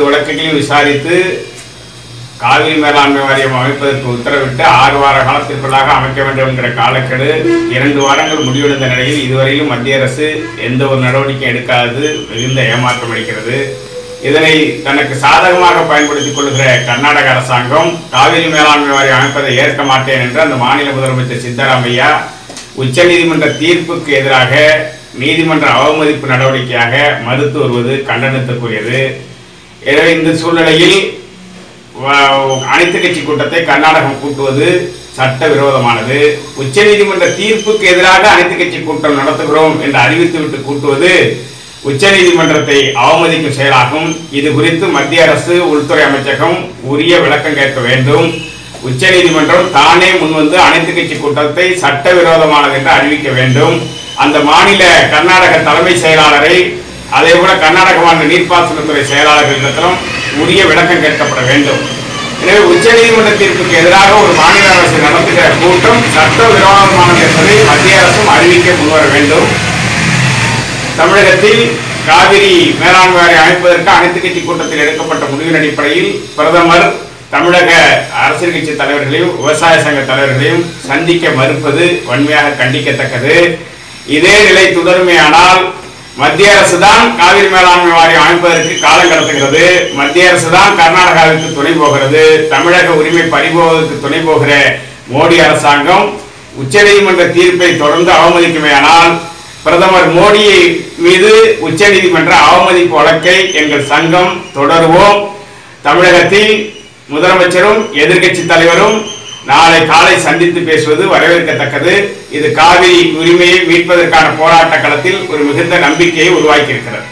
வழக்குகளையும் விசாரித்து காவிரி மேலாண்மை வாரியம் அமைப்பதற்கு உத்தரவிட்டு 6 வார காலத்திற்குள்ளாக அமைக்க வேண்டும் என்கிற காலக்கெடு 2 வாரங்கள் முடிவடைந்த நிலையில் இதுவரையிலும் மத்திய அரசு எந்த ஒரு நடவடிக்கை எடுக்காதது மிகுந்த ஏமாற்றம் அளிக்கிறது. இதனை தனக்கு சாதகமாக பயன்படுத்திக் கொள்கிற கர்நாடக அரசாங்கம் காவிரி மேலாண்மை வாரியம் அமைப்பதை ஏற்க மாட்டேன் என்று அந்த மாநில முதலமைச்சர் சித்தராமையா உச்சநீதிமன்ற தீர்ப்புக்கு எதிராக நீதிமன்ற அவமதிப்பு நடவடிக்கையாக மறுத்து வருவது கண்டனத்துக்குரியது. எனவே இந்த சூழ்நிலையில் அனைத்து கட்சி கூட்டத்தை கர்நாடகம் கூட்டுவது சட்டவிரோதமானது. உச்சநீதிமன்ற தீர்ப்புக்கு எதிராக அனைத்து கட்சி கூட்டம் நடத்துகிறோம் என்று அறிவித்துவிட்டு கூட்டுவது உச்சநீதிமன்றத்தை அவமதிக்கும் செயலாகும். இது குறித்து மத்திய அரசு உள்துறை அமைச்சகம் உரிய விளக்கம் கேட்க வேண்டும். உச்சநீதிமன்றம் தானே முன்வந்து அனைத்து கட்சி கூட்டத்தை சட்டவிரோதமானது என்று அறிவிக்க வேண்டும். அந்த மாநில கர்நாடக தலைமை செயலாளரை அதேபோல கர்நாடக மாநில நீர்ப்பாசனத்துறை செயலாளர்களிடத்திலும் உரிய விளக்கம் கேட்கப்பட வேண்டும். எனவே உச்சநீதிமன்ற தீர்ப்புக்கு எதிராக ஒரு மாநில அரசு நடத்துகிற கூட்டம் சட்டவிரோதமானது என்பதை மத்திய அரசும் அறிவிக்க முன்வர வேண்டும். தமிழகத்தில் காவிரி மேலாண்மை வாரியம் அமைப்பதற்கு அனைத்து கட்சி கூட்டத்தில் எடுக்கப்பட்ட முடிவின் அடிப்படையில் பிரதமர் தமிழக அரசியல் கட்சி தலைவர்களையும் விவசாய சங்க தலைவர்களையும் சந்திக்க மறுப்பது வன்மையாக கண்டிக்கத்தக்கது. இதே நிலை தொடருமேயானால் மத்திய அரசு தான் காவிரி மேலாண்மை வாரியம் அமைப்பதற்கு காலம் கடத்துகிறது. மத்திய அரசு தான் கர்நாடகாவிற்கு துணை போகிறது. தமிழக உரிமை பறிபோவதற்கு துணை போகிற மோடி அரசாங்கம் உச்சநீதிமன்ற தீர்ப்பை தொடர்ந்து அவமதிக்குமேயானால் பிரதமர் மோடி மீது உச்சநீதிமன்ற அவமதிப்பு வழக்கை எங்கள் சங்கம் தொடருவோம். தமிழகத்தில் முதலமைச்சரும் எதிர்க்கட்சி தலைவரும் நாளை காலை சந்தித்து பேசுவது வரவேற்கத்தக்கது. இது காவிரி உரிமையை மீட்பதற்கான போராட்ட களத்தில் ஒரு மிகுந்த நம்பிக்கையை உருவாக்கி இருக்கிறது.